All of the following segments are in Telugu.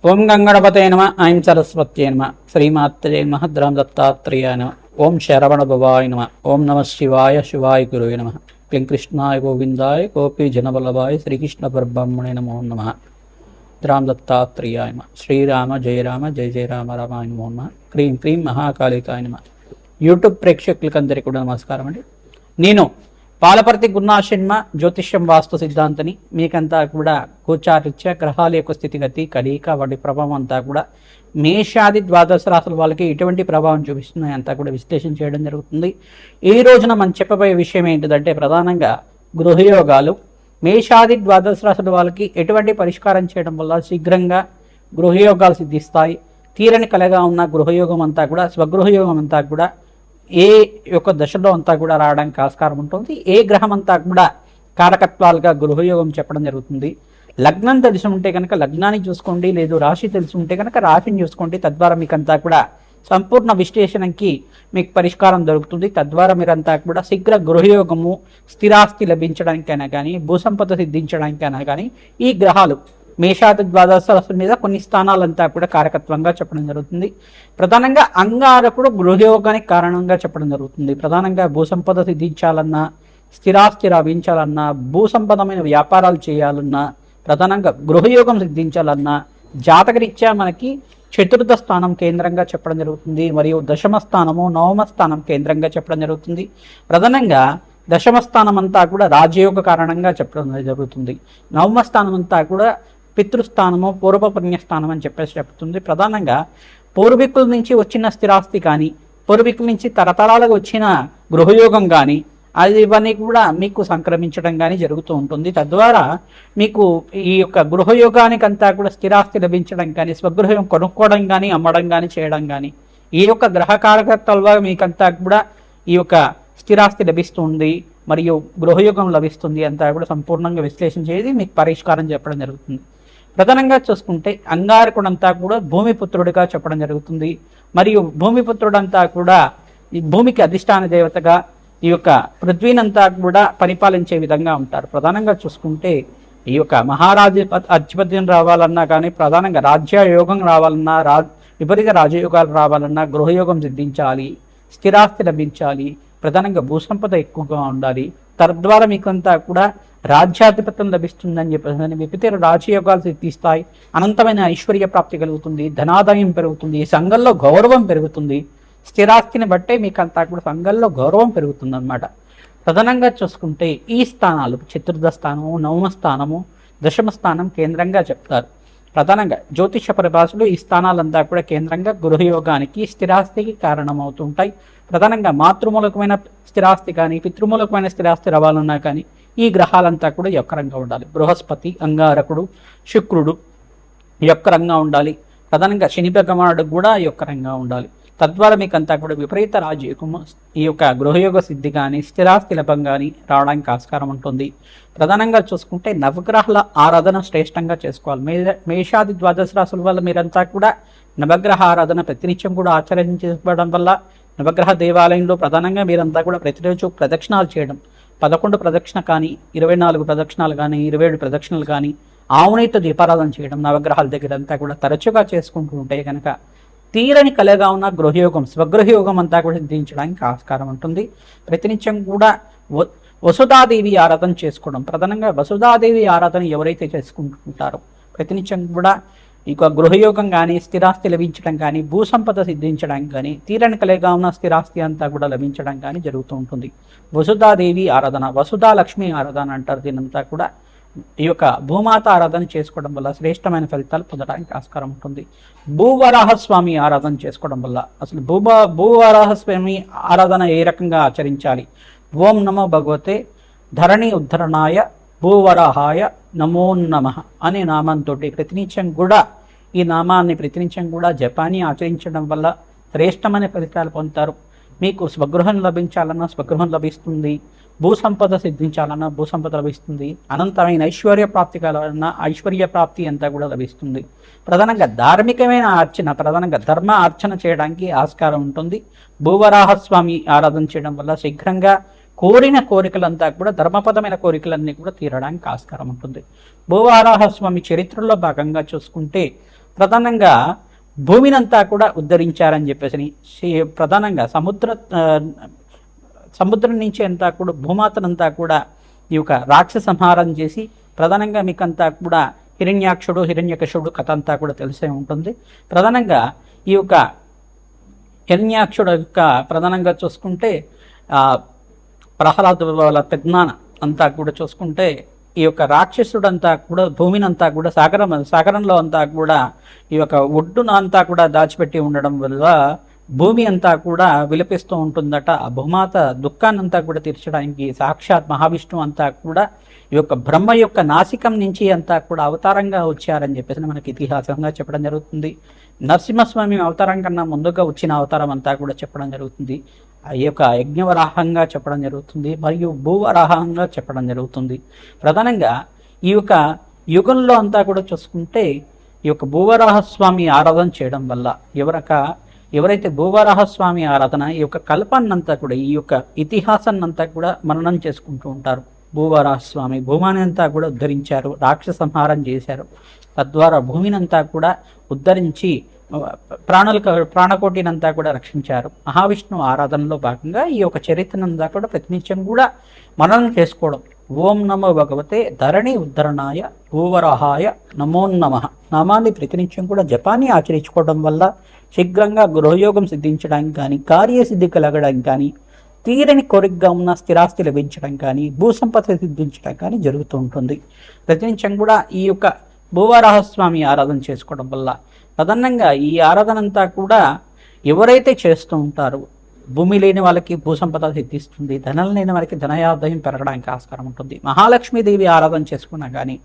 ఓం గంగణపతే నమ. ఐం సరస్వత్యే నమ. శ్రీమాత్రే నమ. ద్రాం దత్తాత్రేయాయ నమ. ఓం శరవణ భవాయ నమ. ఓం నమ శివాయ శివాయ గురువే నమ. క్లీం కృష్ణాయ గోవిందాయ గోపీ జనవల్లభాయ శ్రీకృష్ణ పరబ్రహ్మణే నమో నమ. ద్రాం దత్తాత్రేయాయ నమ. శ్రీరామ జయ రామ జయ జయ రామ రామాయ నమో నమ. క్రీం క్రీం మహాకాళికాయ నమ. యూట్యూబ్ ప్రేక్షకులకందరికీ కూడా నమస్కారం అండి. నేను పాలపర్తి గురునాశన్మ జ్యోతిష్యం వాస్తు సిద్ధాంతని మీకంతా కూడా గోచారిత్య గ్రహాల యొక్క స్థితిగతి కలయిక వాటి ప్రభావం అంతా కూడా మేషాది ద్వాదశ రాశుల వాళ్ళకి ఎటువంటి ప్రభావం చూపిస్తున్నాయి అంతా కూడా విశ్లేషణ చేయడం జరుగుతుంది. ఈ రోజున మనం చెప్పబోయే విషయం ఏంటిదంటే ప్రధానంగా గృహయోగాలు మేషాది ద్వాదశ రాశుల వాళ్ళకి ఎటువంటి పరిష్కారం చేయడం వల్ల శీఘ్రంగా గృహయోగాలు సిద్ధిస్తాయి. తీరని కలగా ఉన్న గృహయోగం అంతా కూడా స్వగృహయోగం అంతా కూడా ఏ యొక్క దశలో అంతా కూడా రావడానికి ఆస్కారం ఉంటుంది. ఏ గ్రహం అంతా కూడా కారకత్వాలుగా గృహయోగం చెప్పడం జరుగుతుంది. లగ్నం తెలిసి ఉంటే కనుక లగ్నాన్ని చూసుకోండి, లేదు రాశి తెలిసి ఉంటే కనుక రాశిని చూసుకోండి. తద్వారా మీకంతా కూడా సంపూర్ణ విశ్లేషణకి మీకు పరిష్కారం దొరుకుతుంది. తద్వారా మీరంతా కూడా శీఘ్ర గృహయోగము స్థిరాస్తి లభించడానికైనా కానీ భూసంపద సిద్ధించడానికైనా కానీ ఈ గ్రహాలు మేషాది ద్వాదశ రాశుల మీద కొన్ని స్థానాలంతా కూడా కారకత్వంగా చెప్పడం జరుగుతుంది. ప్రధానంగా అంగారకుడు గృహయోగానికి కారణంగా చెప్పడం జరుగుతుంది. ప్రధానంగా భూసంపద సిద్ధించాలన్నా స్థిరాస్తి లభించాలన్నా భూసంపదమైన వ్యాపారాలు చేయాలన్నా ప్రధానంగా గృహయోగం సిద్ధించాలన్నా జాతకరీత్యా మనకి చతుర్థ స్థానం కేంద్రంగా చెప్పడం జరుగుతుంది. మరియు దశమ స్థానము నవమ స్థానం కేంద్రంగా చెప్పడం జరుగుతుంది. ప్రధానంగా దశమ స్థానం అంతా కూడా రాజయోగ కారణంగా చెప్పడం జరుగుతుంది. నవమ స్థానం అంతా కూడా పితృస్థానము పూర్వ పుణ్యస్థానం అని చెప్తుంది. ప్రధానంగా పూర్వీకుల నుంచి వచ్చిన స్థిరాస్తి కానీ పూర్వీకుల నుంచి తరతరాలకు వచ్చిన గృహయోగం కానీ అది ఇవన్నీ కూడా మీకు సంక్రమించడం కానీ జరుగుతూ ఉంటుంది. తద్వారా మీకు ఈ యొక్క గృహయోగానికి అంతా కూడా స్థిరాస్తి లభించడం కానీ స్వగృహం కొనుక్కోవడం కానీ అమ్మడం కానీ చేయడం కానీ ఈ యొక్క గ్రహకారకత్వాల మీకంతా కూడా ఈ యొక్క స్థిరాస్తి లభిస్తుంది మరియు గృహయోగం లభిస్తుంది అంతా కూడా సంపూర్ణంగా విశ్లేషణ చేసి మీకు పరిష్కారం చెప్పడం జరుగుతుంది. ప్రధానంగా చూసుకుంటే అంగారకుడంతా కూడా భూమిపుత్రుడిగా చెప్పడం జరుగుతుంది. మరియు భూమిపుత్రుడంతా కూడా ఈ భూమికి అధిష్టాన దేవతగా ఈ యొక్క పృథ్వీనంతా కూడా పరిపాలించే విధంగా ఉంటారు. ప్రధానంగా చూసుకుంటే ఈ యొక్క అధిపత్యం రావాలన్నా కానీ ప్రధానంగా రాజ్యయోగం రావాలన్నా విపరీత రాజయోగాలు రావాలన్నా గృహయోగం సిద్ధించాలి, స్థిరాస్తి లభించాలి, ప్రధానంగా భూసంపద ఎక్కువగా ఉండాలి. తద్వారా మీకంతా కూడా రాజ్యాధిపత్యం లభిస్తుందని చెప్పేసి విపరీత రాజయోగాలు సిద్ధిస్తాయి. అనంతమైన ఐశ్వర్య ప్రాప్తి కలుగుతుంది, ధనాదాయం పెరుగుతుంది, సంఘంలో గౌరవం పెరుగుతుంది. స్థిరాస్తిని బట్టే మీకంతా కూడా సంఘంలో గౌరవం పెరుగుతుంది అన్నమాట. ప్రధానంగా చూసుకుంటే ఈ స్థానాలు చతుర్థ స్థానము నవమ స్థానము దశమ స్థానం కేంద్రంగా చెప్తారు. ప్రధానంగా జ్యోతిష పరిభాషలు ఈ స్థానాలంతా కూడా కేంద్రంగా గృహయోగానికి స్థిరాస్తికి కారణమవుతుంటాయి. ప్రధానంగా మాతృమూలకమైన స్థిరాస్తి కానీ పితృమూలకమైన స్థిరాస్తి రావాలన్నా కానీ ఈ గ్రహాలంతా కూడా యొక్కరంగా ఉండాలి. బృహస్పతి అంగారకుడు శుక్రుడు యొక్కరంగా ఉండాలి. ప్రధానంగా శని భగవానుడు కూడా యొక్కరంగా ఉండాలి. తద్వారా మీకు అంతా కూడా విపరీత రాజయోగము ఈ యొక్క గృహయోగ సిద్ధి కానీ స్థిరాస్తి లభం కానీ రావడానికి ఆస్కారం ఉంటుంది. ప్రధానంగా చూసుకుంటే నవగ్రహాల ఆరాధన శ్రేష్టంగా చేసుకోవాలి. మేషాది ద్వాదశ రాశుల వల్ల మీరంతా కూడా నవగ్రహ ఆరాధన ప్రతినిత్యం కూడా ఆచరించడం వల్ల నవగ్రహ దేవాలయంలో ప్రధానంగా మీరంతా కూడా ప్రతిరోజు ప్రదక్షిణాలు చేయడం 11 ప్రదక్షిణ కానీ 24 ప్రదక్షిణాలు కానీ 27 ప్రదక్షిణలు కానీ ఆవునేతో దీపారాధన చేయడం నవగ్రహాల దగ్గర అంతా కూడా తరచుగా చేసుకుంటూ ఉంటే కనుక తీరని కలగా ఉన్న గృహయోగం స్వగృహయోగం అంతా కూడా సిద్ధించడానికి ఆస్కారం ఉంటుంది. ప్రతినిత్యం కూడా వసుధాదేవి ఆరాధన చేసుకోవడం ప్రధానంగా వసుధాదేవి ఆరాధన ఎవరైతే చేసుకుంటుంటారో ప్రతినిత్యం కూడా ఈ గృహయోగం కానీ స్థిరాస్తి లభించడం కానీ భూసంపద సిద్ధించడానికి కానీ తీరని కలగా ఉన్న స్థిరాస్తి అంతా కూడా లభించడం కానీ జరుగుతూ ఉంటుంది. వసుధాదేవి ఆరాధన వసుధా లక్ష్మి ఆరాధన అంటారు. దీనంతా కూడా ఈ యొక్క భూమాత ఆరాధన చేసుకోవడం వల్ల శ్రేష్టమైన ఫలితాలు పొందడానికి ఆస్కారం ఉంటుంది. భూవరాహస్వామి ఆరాధన చేసుకోవడం వల్ల అసలు భూవరాహస్వామి ఆరాధన ఏ రకంగా ఆచరించాలి? ఓం నమో భగవతే ధరణి ఉద్ధరణాయ భూవరాహాయ నమో నమః అనే నామంతో ప్రతినిత్యం కూడా ఈ నామాన్ని ప్రతినిత్యం కూడా జపాన్ని ఆచరించడం వల్ల శ్రేష్టమైన ఫలితాలు పొందుతారు. మీకు స్వగృహం లభించాలన్నా స్వగృహం లభిస్తుంది, భూసంపద సిద్ధించాలన్నా భూసంపద లభిస్తుంది, అనంతమైన ఐశ్వర్య ప్రాప్తి కావాలన్నా ఐశ్వర్య ప్రాప్తి అంతా కూడా లభిస్తుంది. ప్రధానంగా ధార్మికమైన అర్చన ప్రధానంగా ధర్మ అర్చన చేయడానికి ఆస్కారం ఉంటుంది. భూవరాహస్వామి ఆరాధన చేయడం వల్ల శీఘ్రంగా కోరిన కోరికలంతా కూడా ధర్మపదమైన కోరికలన్నీ కూడా తీరడానికి ఆస్కారం ఉంటుంది. భూవరాహస్వామి చరిత్రలో భాగంగా చూసుకుంటే ప్రధానంగా భూమినంతా కూడా ఉద్ధరించారని చెప్పేసి ప్రధానంగా సముద్రం నుంచి అంతా కూడా భూమాతనంతా కూడా ఈ యొక్క రాక్షస సంహారం చేసి ప్రధానంగా మీకంతా కూడా హిరణ్యాక్షుడు హిరణ్యకశుడు కథ అంతా కూడా తెలిసే ఉంటుంది. ప్రధానంగా ఈ యొక్క హిరణ్యాక్షుడు యొక్క ప్రధానంగా చూసుకుంటే ప్రహ్లాద వాళ్ళ పెద్దనాన్న అంతా కూడా చూసుకుంటే ఈ యొక్క రాక్షసుడంతా కూడా భూమినంతా కూడా సాగరంలో అంతా కూడా ఈ యొక్క ఒడ్డున అంతా కూడా దాచిపెట్టి ఉండడం వల్ల భూమి అంతా కూడా విలపిస్తూ ఉంటుందట. ఆ భూమాత దుఃఖాన్నంతా కూడా తీర్చడానికి సాక్షాత్ మహావిష్ణువు అంతా కూడా ఈ యొక్క బ్రహ్మ యొక్క నాసికం నుంచి అంతా కూడా అవతారంగా వచ్చారని చెప్పేసి మనకి ఇతిహాసంగా చెప్పడం జరుగుతుంది. నరసింహస్వామి అవతారం కన్నా ముందుగా వచ్చిన అవతారం అంతా కూడా చెప్పడం జరుగుతుంది. ఈ యొక్క యజ్ఞవరాహంగా చెప్పడం జరుగుతుంది, మరియు భూవరాహంగా చెప్పడం జరుగుతుంది. ప్రధానంగా ఈ యొక్క యుగంలో అంతా కూడా చూసుకుంటే ఈ యొక్క భూవరాహస్వామి ఆరాధన చేయడం వల్ల ఎవరైతే భూవరాహస్వామి ఆరాధన ఈ యొక్క కల్పాన్నంతా కూడా ఈ యొక్క ఇతిహాసాన్నంతా కూడా మననం చేసుకుంటూ ఉంటారు. భూవరాహస్వామి భూమాని అంతా కూడా ఉద్ధరించారు, రాక్షస సంహారం చేశారు. తద్వారా భూమినంతా కూడా ఉద్ధరించి ప్రాణకోటినంతా కూడా రక్షించారు. మహావిష్ణువు ఆరాధనలో భాగంగా ఈ యొక్క చరిత్రనంతా కూడా ప్రతినిత్యం కూడా మననం చేసుకోవడం. ఓం నమో భగవతే ధరణి ఉద్ధరణాయ భూవరాహాయ నమో నమః నామాన్ని ప్రతినిత్యం కూడా జపాన్ని ఆచరించుకోవడం వల్ల శీఘ్రంగా గృహయోగం సిద్ధించడానికి కానీ, కార్యసిద్ధి కలగడానికి కానీ, తీరని కోరికగా ఉన్న స్థిరాస్తి లభించడం కానీ, భూసంపద సిద్ధించడం కానీ జరుగుతూ ఉంటుంది. ప్రతినిత్యం కూడా ఈ యొక్క భూవరాహస్వామి ఆరాధన చేసుకోవడం వల్ల ప్రధానంగా ఈ ఆరాధన అంతా కూడా ఎవరైతే చేస్తూ ఉంటారో భూమి లేని వాళ్ళకి భూసంపద సిద్ధిస్తుంది, ధనం లేని వారికి ధనయాదాయం పెరగడానికి ఆస్కారం ఉంటుంది. మహాలక్ష్మీదేవి ఆరాధన చేసుకున్నా కానీ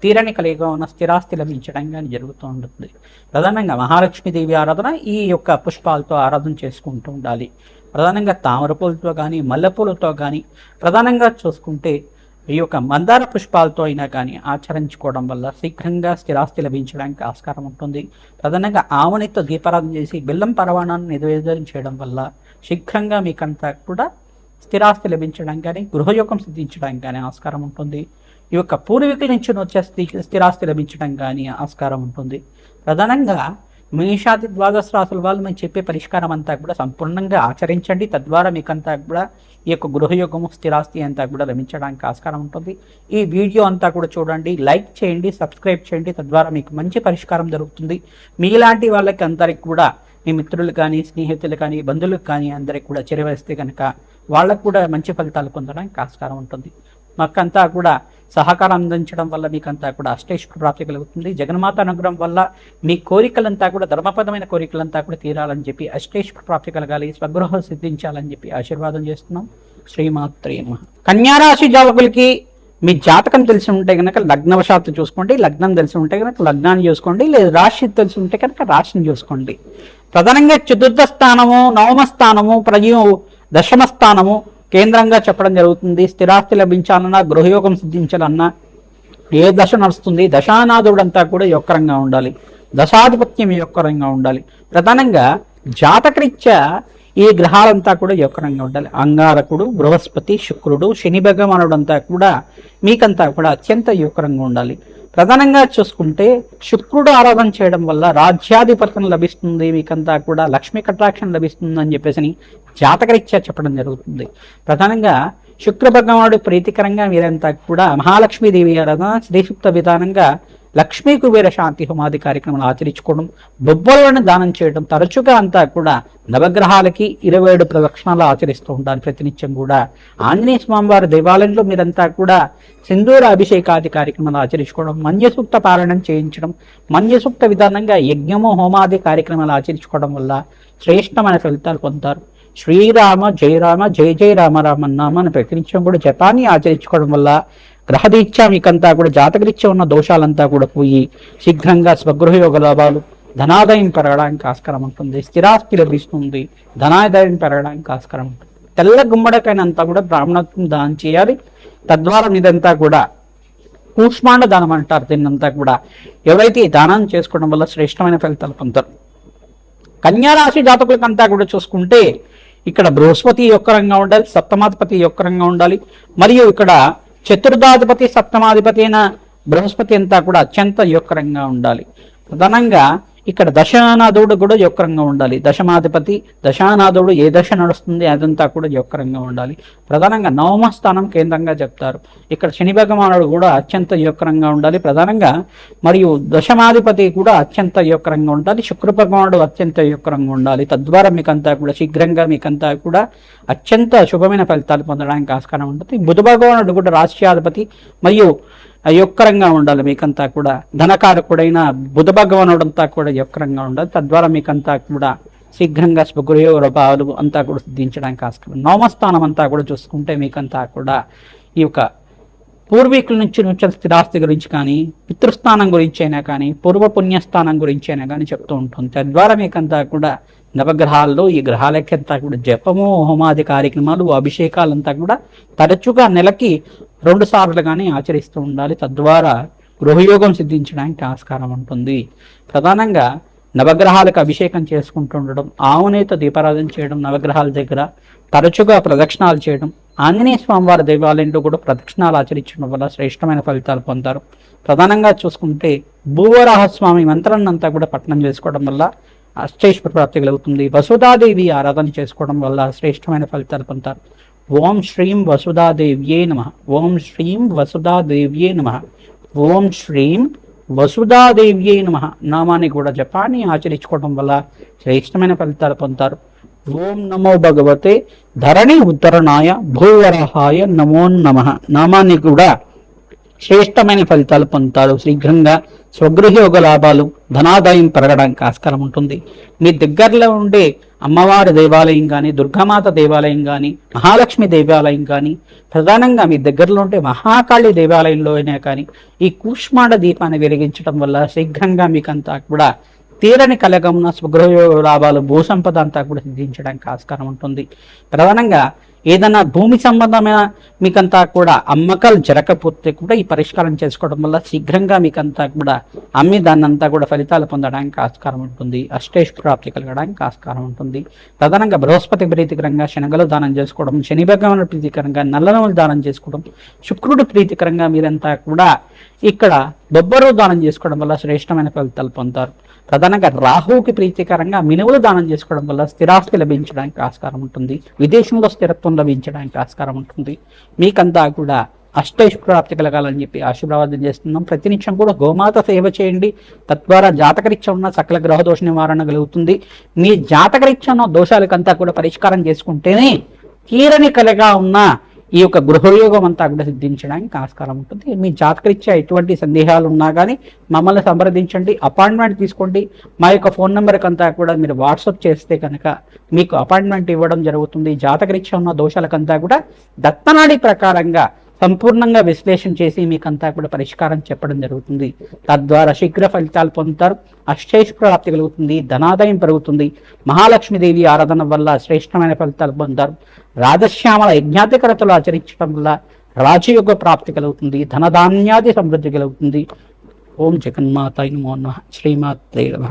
తీరని కలిగిగా ఉన్న స్థిరాస్తి లభించడం కానీ జరుగుతూ ఉంటుంది. ప్రధానంగా మహాలక్ష్మీదేవి ఆరాధన ఈ యొక్క పుష్పాలతో ఆరాధన చేసుకుంటూ ఉండాలి. ప్రధానంగా తామర పూలతో కానీ, మల్లెపూలతో కానీ, ప్రధానంగా చూసుకుంటే ఈ యొక్క మందార పుష్పాలతో అయినా కానీ ఆచరించుకోవడం వల్ల శీఘ్రంగా స్థిరాస్తి లభించడానికి ఆస్కారం ఉంటుంది. ప్రధానంగా ఆవునితో దీపారాధన చేసి బెల్లం పరవాణాన్ని నివేదన చేయడం వల్ల శీఘ్రంగా మీకంతా కూడా స్థిరాస్తి లభించడం కానీ, గృహయోగం సిద్ధించడానికి కానీ ఆస్కారం ఉంటుంది. ఈ యొక్క పూర్వీకుల నుంచి వచ్చే స్థిరాస్తి లభించడం కానీ ఆస్కారం ఉంటుంది. ప్రధానంగా మేషాది ద్వాదశ రాశుల వాళ్ళు మేము చెప్పే పరిష్కారం అంతా కూడా సంపూర్ణంగా ఆచరించండి. తద్వారా మీకంతా కూడా ఈ యొక్క గృహయోగము స్థిరాస్తి అంతా కూడా లభించడానికి ఆస్కారం ఉంటుంది. ఈ వీడియో అంతా కూడా చూడండి, లైక్ చేయండి, సబ్స్క్రైబ్ చేయండి. తద్వారా మీకు మంచి పరిష్కారం దొరుకుతుంది. మీలాంటి వాళ్ళకి అందరికి కూడా మీ మిత్రులు కానీ, స్నేహితులు కానీ, బంధువులకు కానీ అందరికి కూడా చేరవేస్తే కనుక వాళ్ళకు కూడా మంచి ఫలితాలు పొందడానికి ఆస్కారం ఉంటుంది. మాకంతా కూడా సహకారం అందించడం వల్ల మీకంతా కూడా అష్టైశ్వర్య ప్రాప్తి కలుగుతుంది. జగన్మాత అనుగ్రహం వల్ల మీ కోరికలంతా కూడా ధర్మపదమైన కోరికలంతా కూడా తీరాలని చెప్పి అష్టైశ్వర్య ప్రాప్తి కలగాలి, స్వగృహం సిద్ధించాలని చెప్పి ఆశీర్వాదం చేస్తున్నాం. శ్రీమాత్రే నమః. కన్యారాశి జాతకులకి మీ జాతకం తెలిసి ఉంటే కనుక లగ్నవశాత్తు చూసుకోండి, లగ్నం తెలిసి ఉంటే కనుక లగ్నాన్ని చూసుకోండి, లేదా రాశి తెలిసి ఉంటే కనుక రాశిని చూసుకోండి. ప్రధానంగా చతుర్థ స్థానము, నవమ స్థానము, దశమ స్థానము కేంద్రంగా చెప్పడం జరుగుతుంది. స్థిరాస్తి లభించాలన్నా, గృహయోగం సిద్ధించాలన్నా ఏ దశ నడుస్తుంది, దశానాథుడంతా కూడా యొక్కరంగా ఉండాలి, దశాధిపత్యం యొక్కరంగా ఉండాలి. ప్రధానంగా జాతకరీత్యా ఈ గ్రహాలంతా కూడా యొక్కరంగా ఉండాలి. అంగారకుడు, బృహస్పతి, శుక్రుడు, శని భగవానుడంతా కూడా మీకంతా కూడా అత్యంత యొక్కరంగా ఉండాలి. ప్రధానంగా చూసుకుంటే శుక్రుడు ఆరాధన చేయడం వల్ల రాజ్యాధిపత్యం లభిస్తుంది, మీకంతా కూడా లక్ష్మీ కటాక్షం లభిస్తుంది అని చెప్పేసి జాతకరీత్యా చెప్పడం జరుగుతుంది. ప్రధానంగా శుక్ర భగవానుడు ప్రీతికరంగా మీరంతా కూడా మహాలక్ష్మీదేవి ఆరాధన శ్రీసూక్త విధానంగా లక్ష్మీ కుబేర శాంతి హోమాది కార్యక్రమాలు ఆచరించుకోవడం, బొబ్బలను దానం చేయడం, తరచుగా అంతా కూడా నవగ్రహాలకి 27 ప్రదక్షిణాలు ఆచరిస్తూ ఉంటారు. ప్రతినిత్యం కూడా ఆంజనేయ స్వామివారి దేవాలయంలో మీరంతా కూడా సింధూర అభిషేకాది కార్యక్రమాలు ఆచరించుకోవడం, మంజసూక్త పారాయణం చేయించడం, మంజసూక్త విధానంగా యజ్ఞము హోమాది కార్యక్రమాలు ఆచరించుకోవడం వల్ల శ్రేష్టమైన ఫలితాలు పొందుతారు. శ్రీరామ జయ రామ జయ జయ రామ రామ నామాన్ని ప్రతినిత్యం కూడా జపాన్ని ఆచరించుకోవడం వల్ల గ్రహరీత్యా మీకంతా కూడా జాతకరీత్యా ఉన్న దోషాలంతా కూడా పోయి శీఘ్రంగా స్వగృహయోగ లాభాలు, ధనాదాయం పెరగడానికి ఆస్కారం ఉంటుంది, స్థిరాస్తి లభిస్తుంది, ధనాదాయం పెరగడానికి ఆస్కారం ఉంటుంది. తెల్ల గుమ్మడికైనంతా కూడా బ్రాహ్మణత్వం దానం చేయాలి. తద్వారా మీదంతా కూడా కూష్మాండ దానం అంటారు. దీన్నంతా కూడా ఎవరైతే దానం చేసుకోవడం వల్ల శ్రేష్టమైన ఫలితాలు పొందుతారు. కన్యారాశి జాతకులకంతా కూడా చూసుకుంటే ఇక్కడ బృహస్పతి యొక్కరంగా ఉండాలి, సప్తమాధిపతి యొక్కరంగా ఉండాలి, మరియు ఇక్కడ చతుర్థాధిపతి సప్తమాధిపతి అయిన బృహస్పతి అంతా కూడా అత్యంత యొక్కరంగా ఉండాలి. ప్రధానంగా ఇక్కడ దశానాథుడు కూడా యొక్కరంగా ఉండాలి. దశమాధిపతి దశానాథుడు ఏ దశ నడుస్తుంది అదంతా కూడా యొక్కరంగా ఉండాలి. ప్రధానంగా నవమ స్థానం కేంద్రంగా చెప్తారు. ఇక్కడ శని భగవానుడు కూడా అత్యంత యొక్కరంగా ఉండాలి ప్రధానంగా. మరియు దశమాధిపతి కూడా అత్యంత యొక్కరంగా ఉండాలి. శుక్ర భగవానుడు అత్యంత యొక్కరంగా ఉండాలి. తద్వారా మీకంతా కూడా శీఘ్రంగా మీకంతా కూడా అత్యంత శుభమైన ఫలితాలు పొందడానికి ఆస్కారం ఉంటుంది. బుధ భగవానుడు కూడా రాష్ట్రాధిపతి మరియు యొక్కరంగా ఉండాలి. మీకంతా కూడా ధనకారకుడైన బుధ భగవానుడంతా కూడా యొక్కరంగా ఉండాలి. తద్వారా మీకంతా కూడా శీఘ్రంగా స్వగృహ రూపాలు అంతా కూడా సిద్ధించడానికి ఆస్కారం. నవమస్థానం అంతా కూడా చూసుకుంటే మీకంతా కూడా ఈ యొక్క పూర్వీకుల నుంచి వచ్చిన స్థిరాస్తి గురించి కానీ, పితృస్థానం గురించి అయినా కానీ, పూర్వ పుణ్యస్థానం గురించి అయినా కానీ చెప్తూ ఉంటుంది. తద్వారా మీకంతా కూడా నవగ్రహాల్లో ఈ గ్రహాలకంతా కూడా జపము, హోమాది కార్యక్రమాలు, అభిషేకాలంతా కూడా తరచుగా నెలకి 2 సార్లు కానీ ఆచరిస్తూ ఉండాలి. తద్వారా గృహయోగం సిద్ధించడానికి ఆస్కారం ఉంటుంది. ప్రధానంగా నవగ్రహాలకు అభిషేకం చేసుకుంటూ ఉండడం, ఆవునేత దీపారాధన చేయడం, నవగ్రహాల దగ్గర తరచుగా ప్రదక్షిణాలు చేయడం, ఆంజనేయ స్వామివారి దేవాలయంలో కూడా ప్రదక్షిణాలు ఆచరించడం వల్ల శ్రేష్టమైన ఫలితాలు పొందారు. ప్రధానంగా చూసుకుంటే భూవరాహస్వామి మంత్రాన్ని అంతా కూడా పఠనం చేసుకోవడం వల్ల అష్టైశ్వర ప్రాప్తి కలుగుతుంది. వసుధాదేవి ఆరాధన చేసుకోవడం వల్ల శ్రేష్టమైన ఫలితాలు పొందుతారు. ఓం శ్రీం వసుధాదేవ్యే నమః. ఓం శ్రీం వసుధాదేవ్యే నమః. ఓం శ్రీం వసుధాదేవ్యే నమః నామాన్ని కూడా జపాన్ని ఆచరించుకోవడం వల్ల శ్రేష్టమైన ఫలితాలు పొందుతారు. ఓం నమో భగవతే ధరణి ఉత్తరణాయ భూవరాహాయ నమో నమః నామాన్ని కూడా శ్రేష్టమైన ఫలితాలు పొందుతారు. శీఘ్రంగా స్వగృహయోగ లాభాలు, ధనాదాయం పెరగడానికి ఆస్కారం ఉంటుంది. మీ దగ్గరలో ఉండే అమ్మవారి దేవాలయం కానీ, దుర్గామాత దేవాలయం కానీ, మహాలక్ష్మి దేవాలయం కానీ, ప్రధానంగా మీ దగ్గరలో ఉండే మహాకాళి దేవాలయంలో అయినా కానీ ఈ కూష్మాండ దీపాన్ని వెలిగించడం వల్ల శీఘ్రంగా మీకంతా కూడా తీరని కలగమున స్వగృహ లాభాలు, భూసంపద అంతా కూడా సిద్ధించడానికి ఆస్కారం ఉంటుంది. ప్రధానంగా ఏదైనా భూమి సంబంధమైన మీకంతా కూడా అమ్మకాలు జరగకపోతే కూడా ఈ పరిష్కారం చేసుకోవడం వల్ల శీఘ్రంగా మీకంతా కూడా అమ్మి దాన్నంతా కూడా ఫలితాలు పొందడానికి ఆస్కారం ఉంటుంది. అష్టైష్ ప్రాప్తి కలగడానికి ఆస్కారం ఉంటుంది. ప్రధానంగా బృహస్పతి ప్రీతికరంగా శనగలు దానం చేసుకోవడం, శని భగవానుడు ప్రీతికరంగా నల్లనములు దానం చేసుకోవడం, శుక్రుడు ప్రీతికరంగా మీరంతా కూడా ఇక్కడ బొబ్బరు దానం చేసుకోవడం వల్ల శ్రేష్టమైన ఫలితాలు పొందుతారు. ప్రధానంగా రాహువుకి ప్రీతికరంగా మినువులు దానం చేసుకోవడం వల్ల స్థిరాస్తి లభించడానికి ఆస్కారం ఉంటుంది. విదేశంలో స్థిరత్వం లభించడానికి ఆస్కారం ఉంటుంది. మీకంతా కూడా అష్టైష్ ప్రాప్తి కలగాలని చెప్పి ఆశీర్వాదం చేస్తున్నాం. ప్రతినిత్యం కూడా గోమాత సేవ చేయండి. తద్వారా జాతకరీత్యా ఉన్న సకల గ్రహ దోష నివారణ కలుగుతుంది. మీ జాతకరీత్యా ఉన్న దోషాలకంతా కూడా పరిష్కారం చేసుకుంటేనే తీరని కలగా ఉన్న ఈ యొక్క గృహయోగం అంతా కూడా సిద్ధించడానికి ఆస్కారం ఉంటుంది. మీ జాతకరీత్యా ఎటువంటి సందేహాలు ఉన్నా కానీ మమ్మల్ని సంప్రదించండి, అపాయింట్మెంట్ తీసుకోండి. మా యొక్క ఫోన్ నెంబర్కి అంతా కూడా మీరు వాట్సాప్ చేస్తే కనుక మీకు అపాయింట్మెంట్ ఇవ్వడం జరుగుతుంది. జాతకరీత్యా ఉన్న దోషాలకంతా కూడా దత్తనాడి ప్రకారంగా సంపూర్ణంగా విశ్లేషణ చేసి మీకంతా కూడా పరిష్కారం చెప్పడం జరుగుతుంది. తద్వారా శీఘ్ర ఫలితాలు పొందుతారు. అష్టైష్ ప్రాప్తి కలుగుతుంది, ధనాదాయం పెరుగుతుంది. మహాలక్ష్మీదేవి ఆరాధన వల్ల శ్రేష్టమైన ఫలితాలు పొందుతారు. రాజశ్యామల యజ్ఞాధికరతలు ఆచరించడం వల్ల రాజయోగ ప్రాప్తి కలుగుతుంది, ధనధాన్యాది సమృద్ధి కలుగుతుంది. ఓం జగన్మాతాయ నమో నమః. శ్రీమాత్రే నమః.